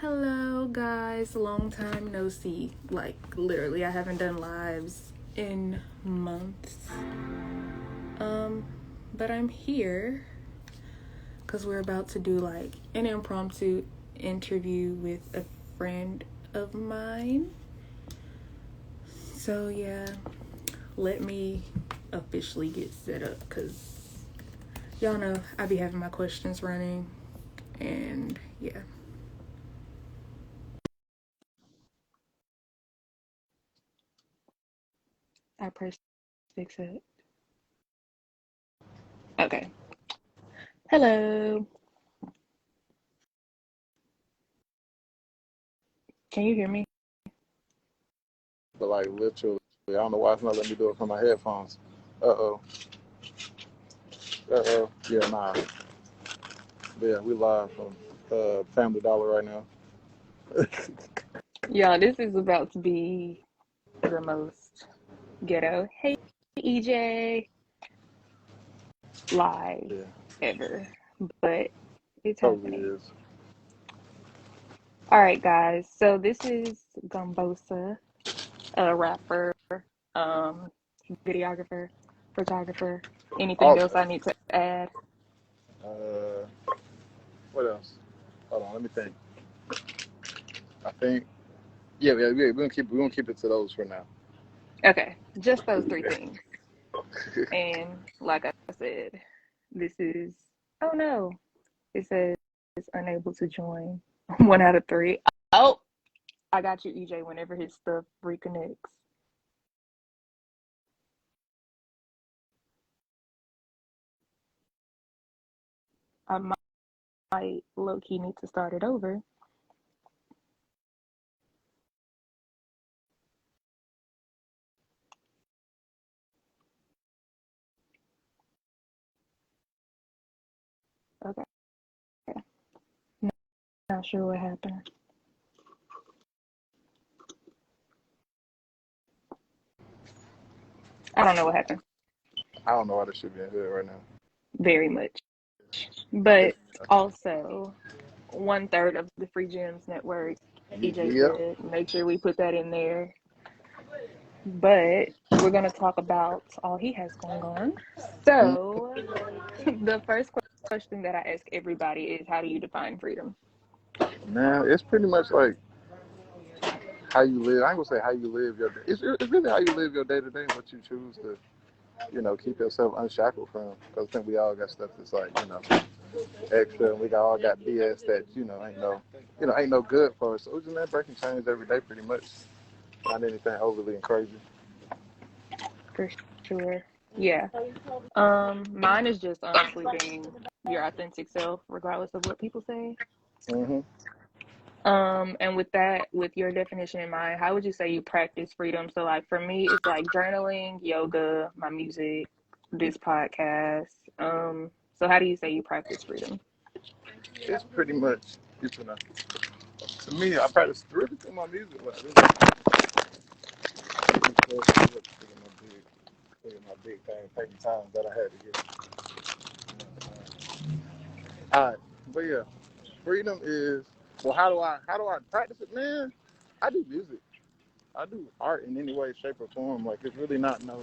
Hello, guys. Long time no see. Like, literally, I haven't done lives in months. But I'm here because we're about to do like an impromptu interview with a friend of mine. So, yeah, let me officially get set up because y'all know I be having my questions running, and yeah. I pressed accept. Okay. Hello. Can you hear me? But like literally, I don't know why it's not letting me do it from my headphones. Uh-oh. Uh-oh. Yeah, nah. But yeah, we live from Family Dollar right now. Y'all, this is about to be the most ghetto. Hey, EJ, live Yeah, ever, but it's totally happening. is. All right, guys. So this is Gumbosa, a rapper, um, videographer, photographer. Anything else Okay. I need to add? Uh, what else? Hold on, let me think. I think we're gonna keep it to those for now. Okay, just those three things. And like I said, this is. Oh no, it says unable to join. 1 out of 3. Oh, I got you, EJ, whenever his stuff reconnects. I might low key need to start it over. Okay. Not sure what happened. I don't know what happened I don't know why this should be in here right now. very much. But also, 1/3 of the Free Gems Network, EJ Yep. said, make sure we put that in there. But we're going to talk about all he has going on. Mm. So, the first question that I ask everybody is, how do you define freedom? Man, it's pretty much like how you live. I ain't gonna say how you live your day. It's really how you live your day to day, what you choose to, keep yourself unshackled from. Because I think we all got stuff that's like, extra, and we all got BS that ain't no good for us. So it's just man breaking change every day, pretty much. Not anything overly crazy. For sure. Yeah. Mine is just honestly being your authentic self, regardless of what people say. Hmm. And with that, with your definition in mind, how would you say you practice freedom? So, like for me, it's like journaling, yoga, my music, this podcast. So how do you say you practice freedom? It's pretty much, you know, to me, I practice really through my music. Like, really, my big thing, taking time that I had to get. All right, but yeah, freedom is how do I practice it, man? I do music. I do art in any way, shape, or form. Like it's really not no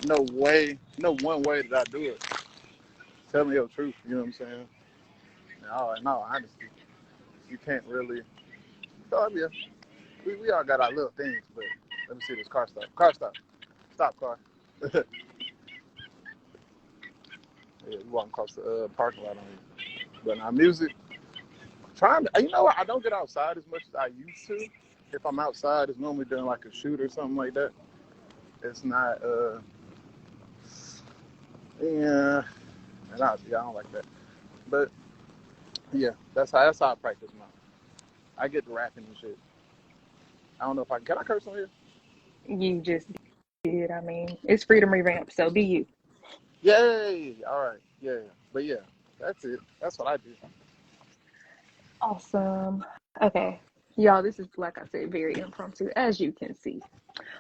one way that I do it. Tell me your truth. You know what I'm saying? No, honestly, you can't really. So yeah, we all got our little things, but let me see this car stop. Car stop. Stop car. Yeah, we walking across the parking lot on here. But now music, trying to. You know what? I don't get outside as much as I used to. If I'm outside, it's normally during like a shoot or something like that. It's not. Yeah, I don't like that. But yeah, that's how I practice mine. I get to rapping and shit. I don't know if can I curse on here? You just did. I mean, it's freedom revamp, so be you. Yay! All right, yeah. But yeah, that's it. That's what I do. Awesome. Okay. Y'all, this is, like I said, very impromptu, as you can see.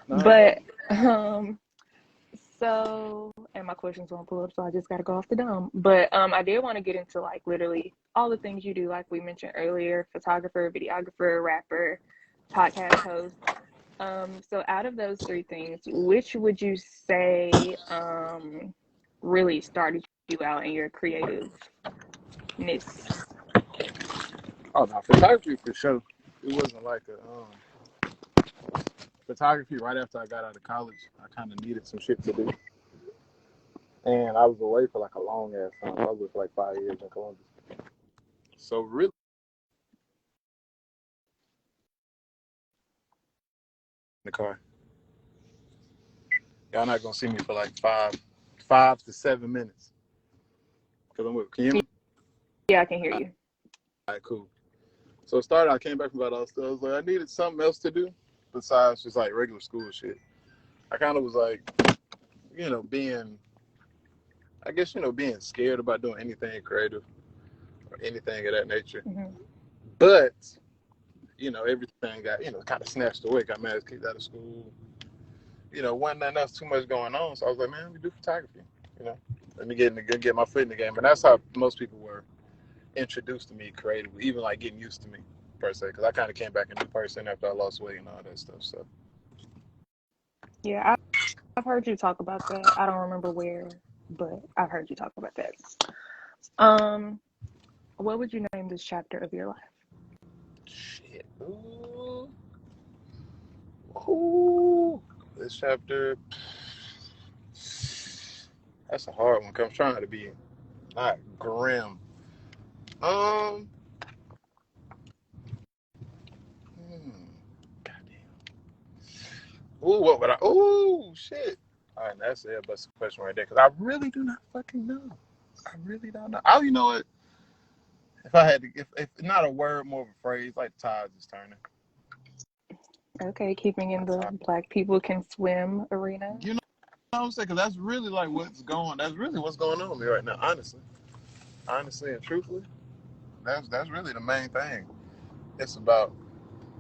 No, But um So, and my questions won't pull up, so I just got to go off the dome. But I did want to get into like literally all the things you do, like we mentioned earlier: photographer, videographer, rapper, podcast host. So out of those three things, which would you say really started you out in your creativeness? Oh no, photography for sure. It wasn't like a photography right after I got out of college. I kind of needed some shit to do, and I was away for like a long ass time. I was like 5 years in Columbus. So really, in the car, y'all not gonna see me for like 5 to 7 minutes. Cause I'm with. Can you hear me? Yeah, I can hear you. All right, cool. So it started. I came back from about all stuff. I was like, I needed something else to do besides just like regular school shit. I kind of was like, being, I guess, being scared about doing anything creative or anything of that nature. Mm-hmm. But, everything got, kind of snatched away. Got my ass kicked out of school. Wasn't nothing else too much going on. So I was like, man, let me do photography. Let me get my foot in the game. And that's how most people were introduced to me creatively, even like getting used to me per se. Because I kind of came back a new person after I lost weight and all that stuff. So, Yeah, I've heard you talk about that. I don't remember where, but I've heard you talk about that. Um, what would you name this chapter of your life? shit. Ooh. This chapter, that's a hard one. 'Cause I'm trying to be not grim. Um, Goddamn. Ooh, what would I? Ooh, shit. All right, that's it. That's a question right there. Because I really do not fucking know. I really don't know. You know what? If I had to, if not a word, more of a phrase, like the tides is turning. Okay, keeping in the Black people can swim arena. You know what I'm saying? Because that's really like that's really what's going on with me right now, honestly and truthfully. That's really the main thing. It's about,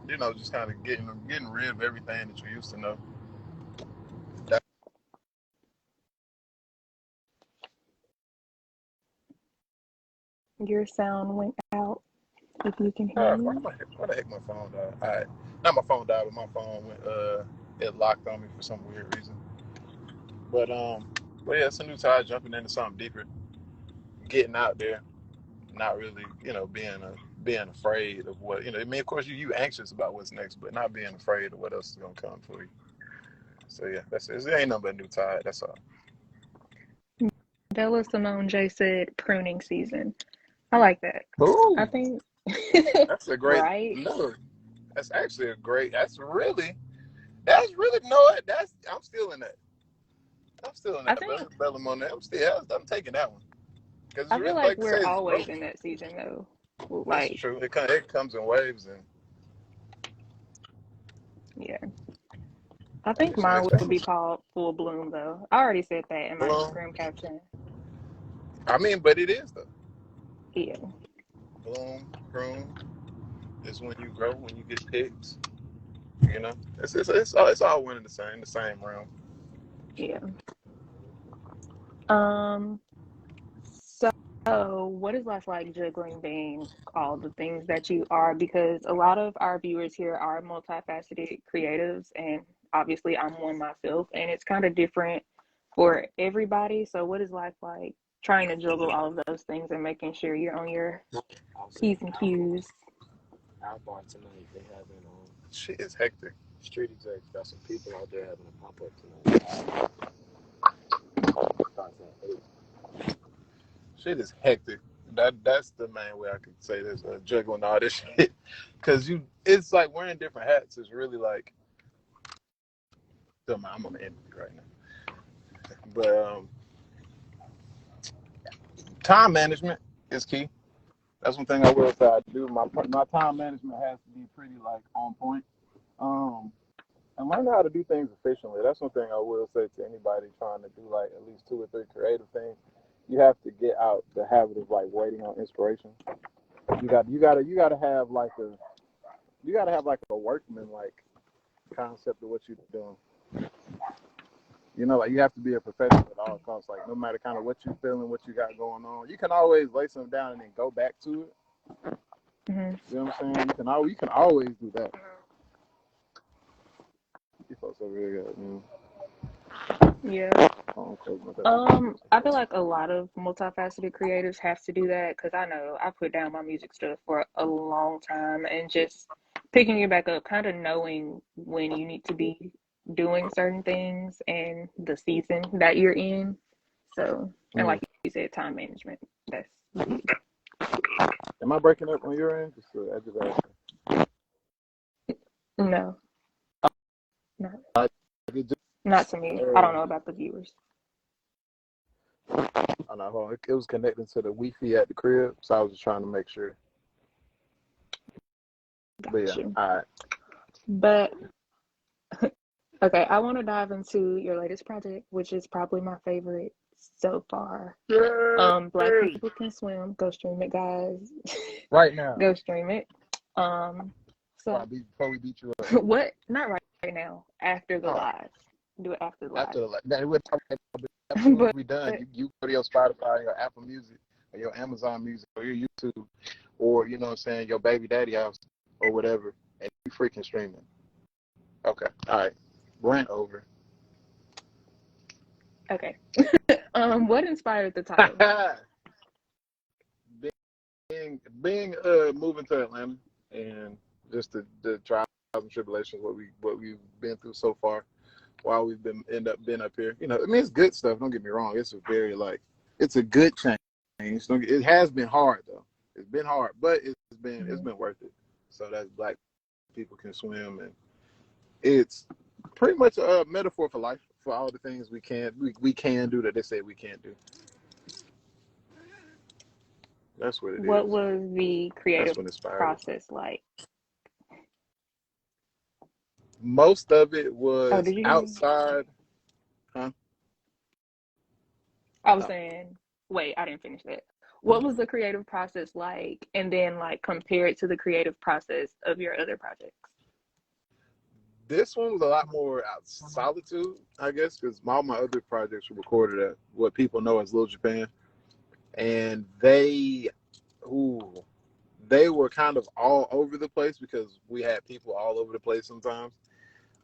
just kind of getting rid of everything that you used to know. That, Your sound went out. If you can hear me. why the heck my phone died? All right, not my phone died, but my phone went it locked on me for some weird reason. But yeah, it's a new tide jumping into something deeper, getting out there, not really, being afraid of what. I mean, of course you anxious about what's next, but not being afraid of what else is gonna come for you. So yeah, that's it. It ain't nothing but a new tide. That's all. Bella Simone J said pruning season. I like that. I Ooh, think, that's a great right? no. That's actually a great. That's really no. That's I'm still in that. I'm still in I that. think, Bella on that. I'm taking that one because it's I feel really like like I say, we're it's always growth. in that season though. That's Like, true. It comes in waves and yeah. I I think guess you mine would be expect. called Full Bloom though. I already said that in my Well, Instagram caption. I mean, but it is though. Yeah. Bloom, prune is when you grow, when you get picked. It's all one and the same realm. Yeah. Um, so what is life like juggling being all the things that you are? Because a lot of our viewers here are multifaceted creatives, and obviously I'm one myself, and it's kind of different for everybody. So what is life like trying to juggle all of those things and making sure you're on your I'll say P's and Q's? our bar tonight. They having Shit is hectic. street execs. Got some people out there having a pop up tonight. Starts at 8. Shit is hectic. That's the main way I could say this. Juggling all this shit, because it's like wearing different hats. Is really like, I'm on the interview right now, but time management is key. That's one thing I will say I do. My time management has to be pretty like on point. Um, and learn how to do things efficiently. That's one thing I will say to anybody trying to do like at least 2 or 3 creative things. You have to get out the habit of like waiting on inspiration. You gotta have like a workman like concept of what you're doing. You know, like you have to be a professional at all costs. Like no matter kind of what you feeling, what you got going on, you can always lay something down and then go back to it. Hmm. You know what I'm saying? You can always do that. You folks over here got, Yeah. oh, I feel like a lot of multifaceted creators have to do that because I know I put down my music stuff for a long time and just picking it back up, kind of knowing when you need to be doing certain things and the season that you're in. So, and mm. like you said, time management. That's Am I breaking up on your end? Just I just no, not like it not just to me. I don't know about the viewers. I know, hold on. It was connecting to the Wi-Fi at the crib, so I was just trying to make sure. But Got yeah, you. all right. But okay, I want to dive into your latest project, which is probably my favorite so far. Black Yay! People Can Swim. Go stream it, guys. Right now, Go stream it. So before we beat you up. what? Not right now. After the Oh, live. Do it after the live. after after once But we done, you go to your Spotify, your Apple Music, or your Amazon Music, or your YouTube, or you know what I'm saying, your baby daddy house, or whatever, and you freaking streaming. Okay, all right. Rant over. okay. What inspired the title? being moving to Atlanta and just the trials and tribulations what we've been through so far while we've been up here. You know, I mean it's good stuff. Don't get me wrong. It's a very it's a good change. It has been hard though. It's been hard, but it's Mhm. been worth it. So that Black People Can Swim, and it's pretty much a metaphor for life, for all the things we can do that they say we can't do. That's what it What is. was the That's creative what inspired it. process like? Most of it Oh, was did you hear me? outside, huh? I was Oh. saying, wait, I didn't finish that. What was the creative process like? And then like compare it to the creative process of your other projects. This one was a lot more out solitude, I guess, because all my other projects were recorded at what people know as Little Japan, and ooh, they were kind of all over the place because we had people all over the place sometimes.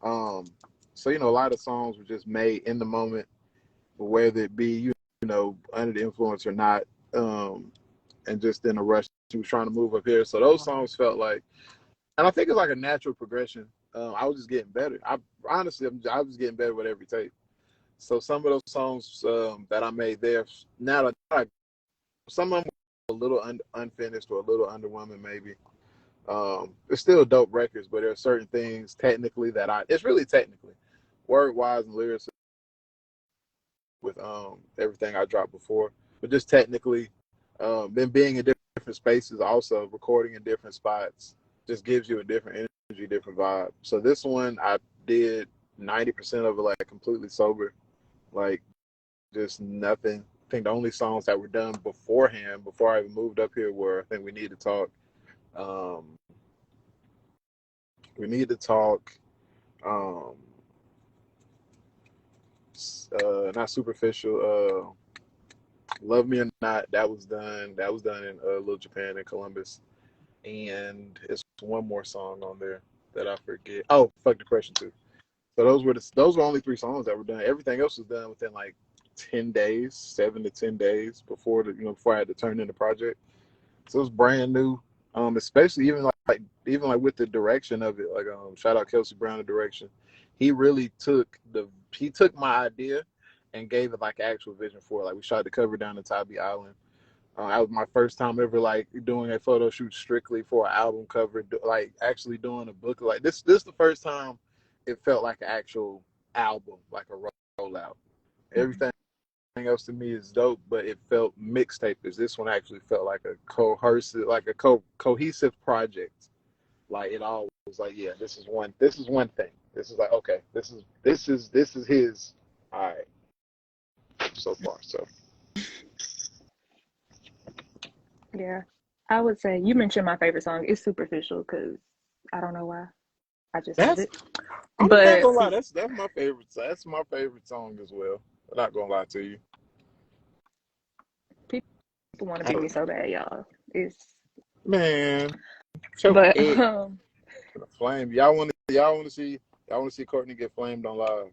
Um, so you know, a lot of songs were just made in the moment, whether it be you know under the influence or not, and just in a rush. She was trying to move up here, so those songs felt like, and I think it's like a natural progression. I was just getting better. I was getting better with every tape. So some of those songs that I made there, now that some of them were a little unfinished or a little underwhelming, maybe. It's still dope records, but there are certain things technically it's really technically, word wise and lyrics with everything I dropped before, but just technically, then being in different spaces, also recording in different spots, just gives you a different energy, different vibe. So this one I did 90% of it like completely sober, like just nothing. I think the only songs that were done beforehand, before I even moved up here, were I think We Need to Talk. Um, we Need to Talk. Um, Not Superficial. Love Me or Not. That was done. That was done in Little Japan in Columbus. And it's one more song on there that I forget. Oh, Fuck Depression too. So those were only three songs that were done. Everything else was done within like 10 days, 7 to 10 days before I had to turn in the project. So it was brand new. Especially even like with the direction of it. Like shout out Kelsey Brown, the direction. He really took my idea and gave it like actual vision for it. Like we shot the cover down in Tybee Island. That was my first time ever like doing a photo shoot strictly for an album cover, like actually doing a book. Like this the first time it felt like an actual album, like a rollout. Mhm. Everything else to me is dope, but it felt mixtape. Because this one actually felt like a cohesive, like a cohesive project. Like it all was like, yeah, this is one thing. This is like, okay, this is his. All right, so far. So Yeah. I would say you mentioned my favorite song. It's Superficial because I don't know why. I just said That's it. I'm not But gonna lie. That's my favorite. That's my favorite song as well. I'm not gonna lie to you. people want to I beat me don't, so bad, y'all. It's man, choke but it in a flame. Y'all want to see Courtney get flamed on live?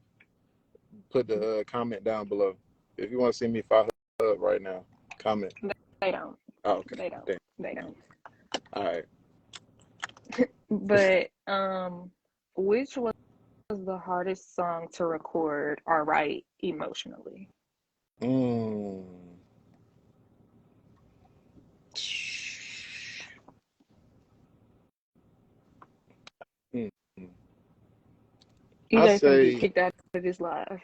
Put the comment down below. If you want to see me fire her up right now, comment. they don't. Oh, okay. They don't. Damn. They don't. All right. But which was the hardest song to record or write emotionally? Mm. Mm. I EJ's gonna get say, kicked out of this live.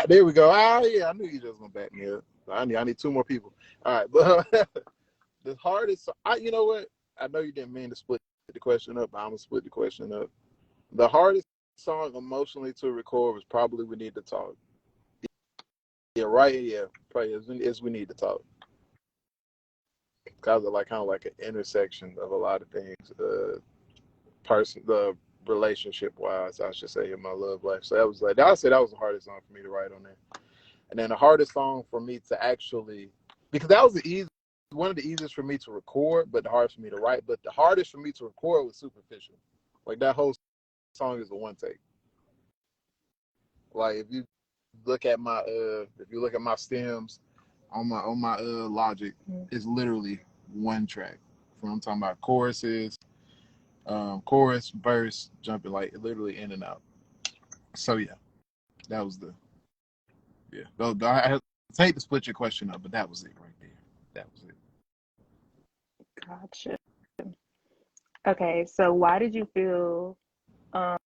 there we go. Yeah, I knew you just gonna back me up. I need two more people. All right, but the hardest. You know what? I know you didn't mean to split the question up, but I'm gonna split the question up. The hardest song emotionally to record was probably "We Need to Talk." Yeah, right. Yeah, probably is "We Need to Talk." Cause of like kind of like an intersection of a lot of things. The relationship wise, I should say, in my love life. So that was like I would say that was the hardest song for me to write on there. And then the hardest song for me to actually, because that was one of the easiest for me to record, but the hardest for me to write. But the hardest for me to record was Superficial. Like that whole song is a one take. Like if you look at my stems on my Logic, it's literally one track. I'm talking about chorus, verse, jumping like literally in and out. So yeah, that was the yeah. I hate to split your question up, but that was it right there. That was it. Gotcha. Okay, so why did you feel um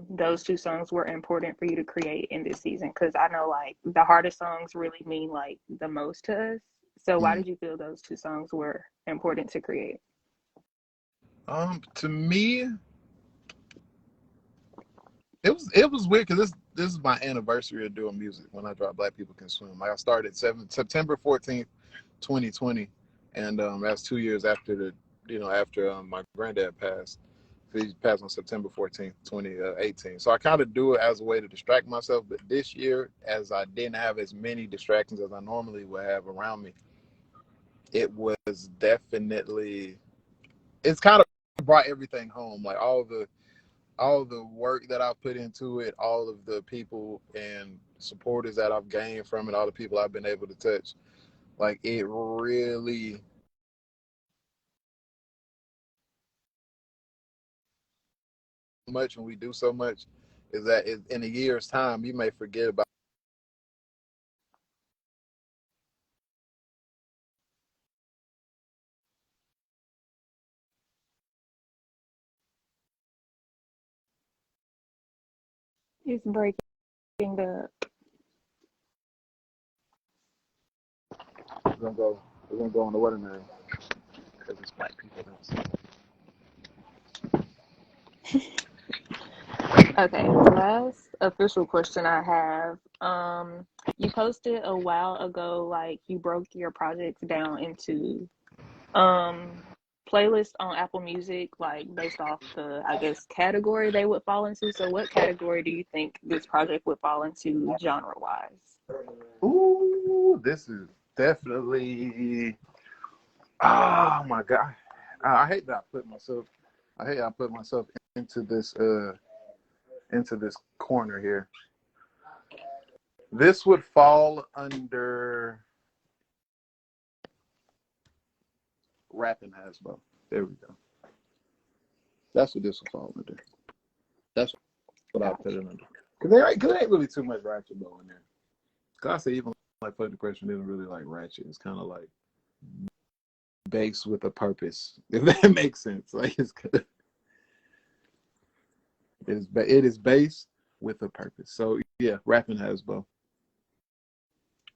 those two songs were important for you to create in this season? Because I know like the hardest songs really mean like the most to us. So why Mm. did you feel those two songs were important to create? To me, it was weird because this is my anniversary of doing music when I dropped Black People Can Swim. Like I started September 14th, 2020, and that's 2 years after after my granddad passed. He passed on September 14th, 2018. So I kind of do it as a way to distract myself. But this year, as I didn't have as many distractions as I normally would have around me, it was definitely it's kind of brought everything home. Like all the work that I've put into it, all of the people and supporters that I've gained from it, all the people I've been able to touch. Like it really much when we do so much is that in a year's time you may forget about It's breaking up. we're gonna go on the wedding now because it's black people. Okay, last official question I have. You posted a while ago, like you broke your projects down into um playlists on Apple Music, like based off the, I guess, category they would fall into. So what category do you think this project would fall into genre wise? Ooh, this is definitely. Oh my god, I hate that I put myself. I hate I put myself into this corner here. This would fall under rapping Hasbro. There we go. That's what this would fall under. That's what I put Gotcha. it under. Cause there ain't really too much ratchet though in there. Cause I say even like Play the Question isn't really like ratchet. It's kind of like bass with a purpose. If that makes sense. Like it is bass with a purpose. So yeah, rapping Hasbro.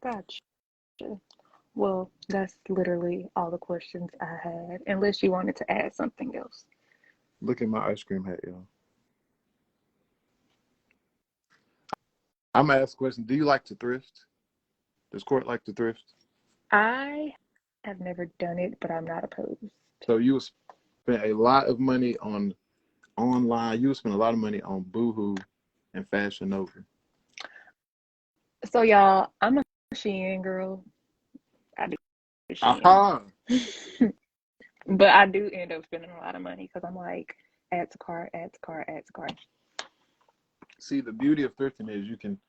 Gotcha. Well, that's literally all the questions I had, unless you wanted to add something else. Look at my ice cream hat, y'all. I'm gonna ask a question. Do you like to thrift? Does Court like to thrift? I have never done it, but I'm not opposed. So you would spend a lot of money on online. You would spend a lot of money on Boohoo and Fashion Nova. So y'all, I'm a Shein girl. I do Shein. Aha! But I do end up spending a lot of money because I'm like, add to cart, add to cart, add to cart. See, the beauty of thrifting is you can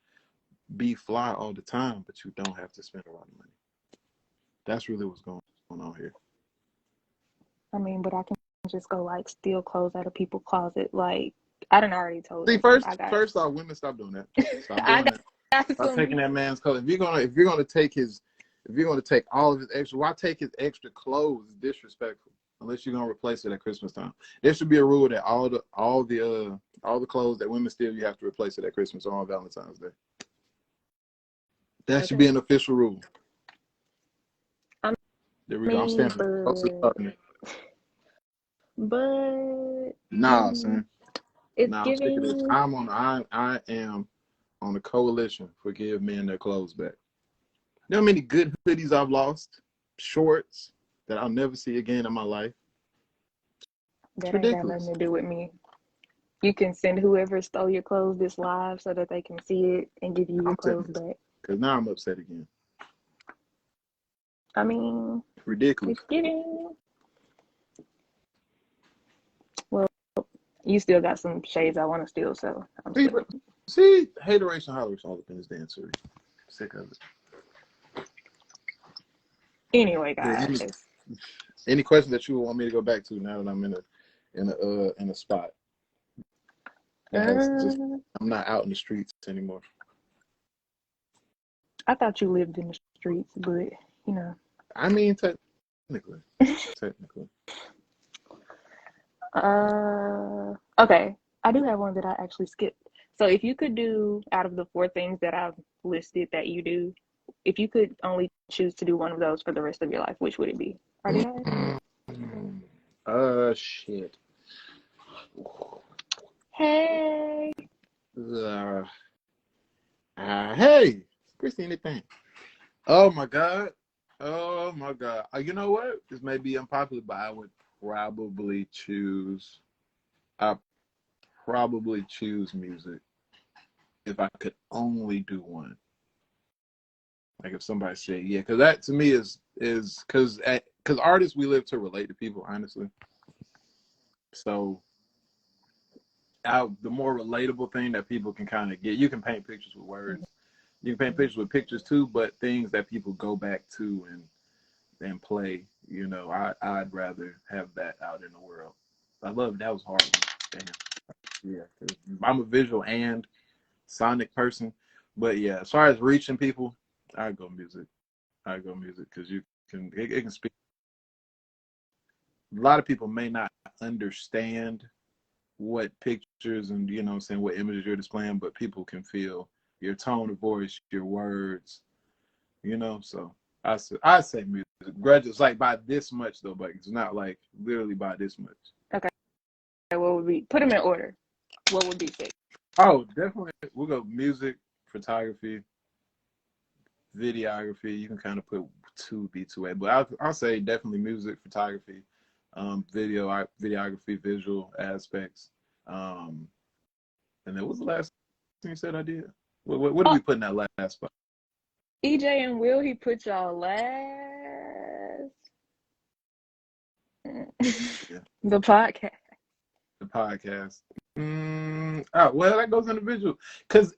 be fly all the time, but you don't have to spend a lot of money. That's really what's going on here. I mean, but I can just go like steal clothes out of people's closet. Like I done already told See, them. first off, women, stop doing that. Stop I doing that. got Stop some. taking that man's clothes. If you're gonna take all of his extra, why take his extra clothes? It's disrespectful. Unless you're gonna replace it at Christmas time. There should be a rule that all the clothes that women steal, you have to replace it at Christmas or on Valentine's Day. That should be an official rule. There we go. I'm standing. But Nah, son. it's Nah, I'm sick of this. giving. I am on a coalition for give men their clothes back. You know how many good hoodies I've lost? Shorts that I'll never see again in my life. That ain't got nothing to do with me. You can send whoever stole your clothes this live so that they can see it and give you your clothes back. Because now I'm upset again. I mean, ridiculous. It's giving. Well, you still got some shades I want to steal, so I'm See, hateration, holleration all up in this dance series. Sick of it. Anyway, guys. Any questions that you want me to go back to now that I'm in a spot? I'm not out in the streets anymore. I thought you lived in the streets, but you know. I mean, technically. Okay. I do have one that I actually skipped. So if you could do out of the 4 things that I've listed that you do, if you could only choose to do one of those for the rest of your life, which would it be? Are you guys? Shit. Hey. Hey, Christy, anything? Oh my God. You know what? This may be unpopular, but I would probably choose music if I could only do one. Like if somebody said, yeah, because that to me is because artists, we live to relate to people, honestly. So the more relatable thing that people can kind of get, you can paint pictures with words. You can paint pictures with pictures too, but things that people go back to and play, you know, I'd rather have that out in the world. That was hard. Damn. Yeah, I'm a visual and sonic person, but yeah, as far as reaching people, I go music because it can speak. A lot of people may not understand what pictures and what images you're displaying, but people can feel your tone of voice, your words, So I say music. Grudges like by this much though, but it's not like literally by this much. Okay. What would be? Put them in order. What would be 6? Oh, definitely. We'll go music, photography, videography. You can kind of put 2B2A, but I'll say definitely music, photography, videography, visual aspects. And then what was the last thing you said I did? What did we put in that last spot? EJ and Will, he put y'all last. Yeah. The podcast. Well, that goes in the visual. Because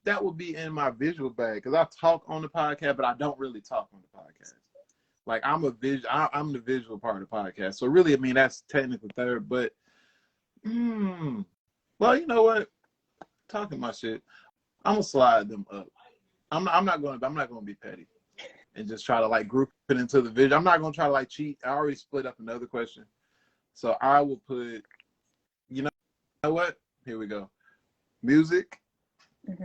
that would be in my visual bag. Because I talk on the podcast, but I don't really talk on the podcast. Like I'm the visual part of the podcast. So really, that's technically third. But, well, you know what? Talking my shit, I'm gonna slide them up. I'm not gonna be petty and just try to like group it into the visual. I'm not gonna try to like cheat. I already split up another question, so I will put. You know what? Here we go. Music,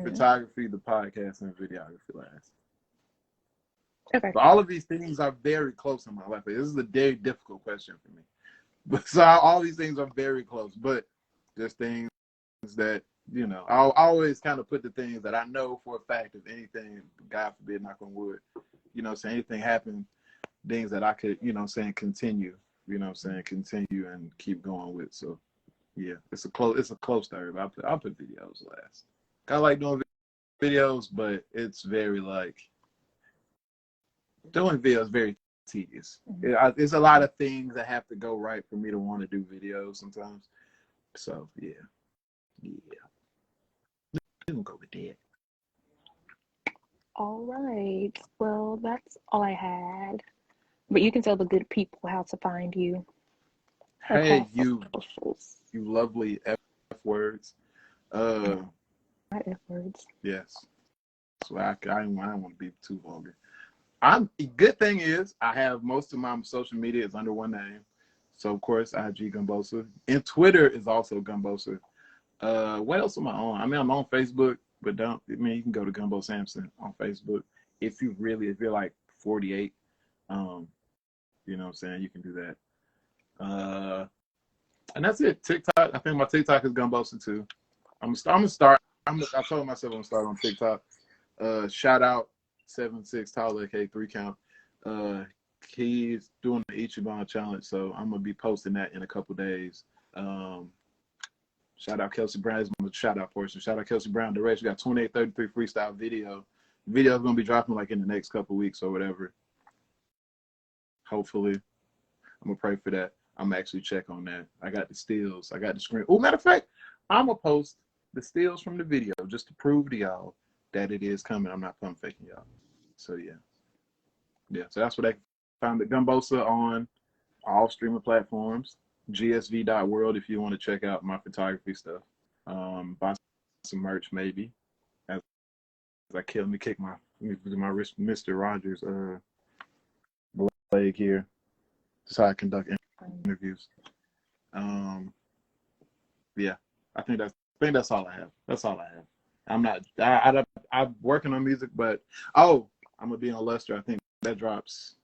photography, the podcast, and videography last. Okay. So all of these things are very close in my life. This is a very difficult question for me. But so all these things are very close. But there's things that, I'll always kind of put the things that I know for a fact, if anything, God forbid, knock on wood, say anything happened, things that I could, continue, continue and keep going with. So Yeah, it's a close third. I'll put videos last. I like doing videos, but it's very like doing videos very tedious. There's a lot of things that have to go right for me to want to do videos sometimes. So yeah. We can go with that. All right. Well, that's all I had. But you can tell the good people how to find you Hey, across the socials. you lovely F words. Not F words. Yes. So I don't want to be too vulgar. Good thing is I have most of my social media is under one name. So of course IG Gumbosa. And Twitter is also Gumbosa. What else am I on? I mean, I'm on Facebook, but you can go to Gumbo Sampson on Facebook. If you're like 48, you know what I'm saying, you can do that. And that's it. TikTok, I think my TikTok is Gumbosa too. I told myself I'm gonna start on TikTok. Shout out 76 Tyler K3 count. He's doing the Ichiban challenge, so I'm gonna be posting that in a couple days. Shout out Kelsey Brown. This is my shout out portion. Shout out Kelsey Brown. The race, we got 2833 freestyle video. The video is gonna be dropping like in the next couple weeks or whatever. Hopefully, I'm gonna pray for that. I'm gonna actually check on that. I got the stills. I got the screen. Oh, matter of fact, I'm gonna post the stills from the video just to prove to y'all that it is coming. I'm not pump faking y'all. So yeah. So that's what I found the Gumbosa on all streaming platforms. GSV.world if you want to check out my photography stuff. Buy some merch maybe. As I kick my wrist, Mr. Rogers leg here. That's how I conduct interviews. Yeah, I think that's all I have. That's all I have. I'm working on music, but I'm gonna be on Lester. I think that drops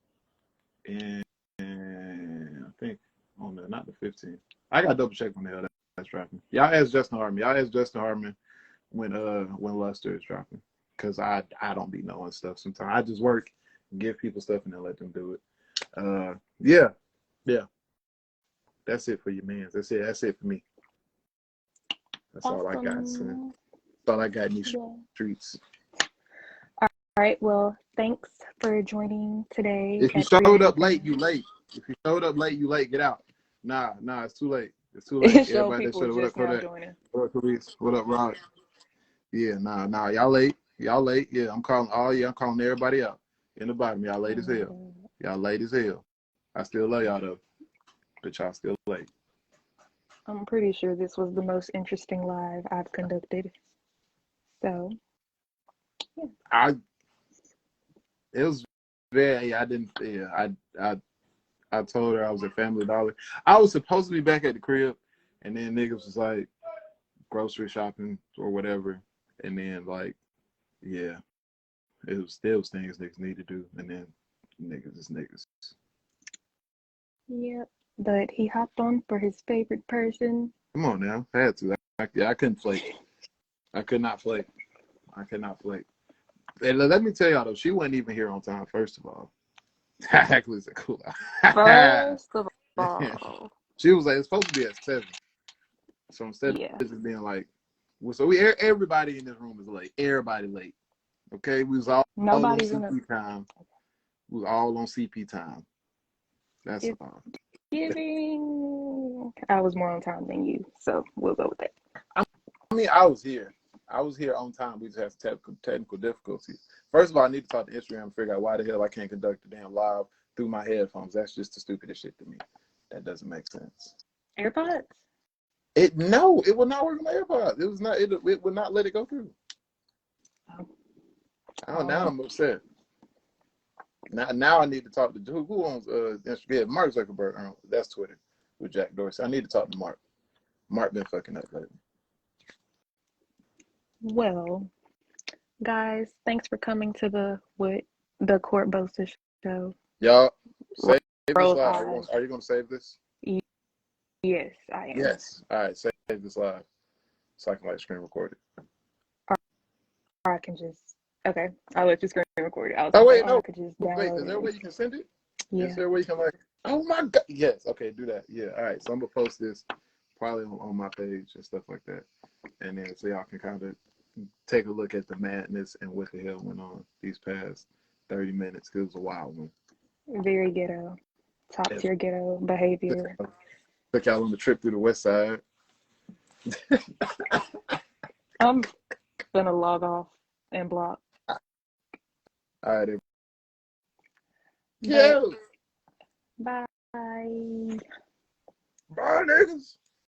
in I think on not the 15th. I gotta double check when the hell that's dropping. Y'all ask Justin Harmon when Lester is dropping, because I don't be knowing stuff sometimes. I just work, give people stuff, and then let them do it. Yeah. That's it for you, man. That's it for me. That's awesome. All I got. Son. That's all I got in these streets. All right. Well, thanks for joining today. If you showed up late, you late. If you showed up late, you late. Get out. Nah, it's too late. It's too late. Everybody that showed up. What up, Carice? What up, Rod? Yeah, nah. Y'all late. Yeah, I'm calling everybody out in the bottom. Y'all late as hell. I still love y'all though, but y'all still late. I'm pretty sure this was the most interesting live I've conducted. So, yeah. It was very. I told her I was at Family Dollar. I was supposed to be back at the crib, and then niggas was like grocery shopping or whatever, and then like, yeah, it was still things niggas need to do, and then niggas is niggas. Yep, but he hopped on for his favorite person. Come on now, I had to. I couldn't flake. I could not flake. And let me tell y'all though, she wasn't even here on time. First of all, actually, it's a cool. First of all, she was like, it's supposed to be at 7. So instead of just being like, everybody in this room is late. Everybody late. Okay, we was all on CP time. We was all on CP time. That's all. I was more on time than you, so we'll go with that. I mean, I was here on time. We just had technical difficulties. First of all, I need to talk to Instagram and figure out why the hell I can't conduct the damn live through my headphones. That's just the stupidest shit to me. That doesn't make sense. AirPods? It would not work on my AirPods. It was not. It would not let it go through. Now I'm upset. Now I need to talk to who owns Instagram. Mark Zuckerberg. That's Twitter with Jack Dorsey. I need to talk to Mark. Mark been fucking up lately. Well, guys, thanks for coming to the Gumbosa show. Y'all, save this live. Are you going to save this? Yes, I am. Yes. All right, save this live so I can screen record it. Or I can just, okay, I'll let you screen record it. No. I could just Wait, is there a way you can send it? Yeah. Is there a way you can oh my God. Yes. Okay, do that. Yeah. All right. So I'm going to post this probably on my page and stuff like that. And then so y'all can kind of take a look at the madness and what the hell went on these past 30 minutes. 'Cause it was a wild one. Very ghetto. Top And tier ghetto behavior. took y'all on the trip through the West Side. I'm gonna log off and block. All right, But yo, bye. bye, niggas.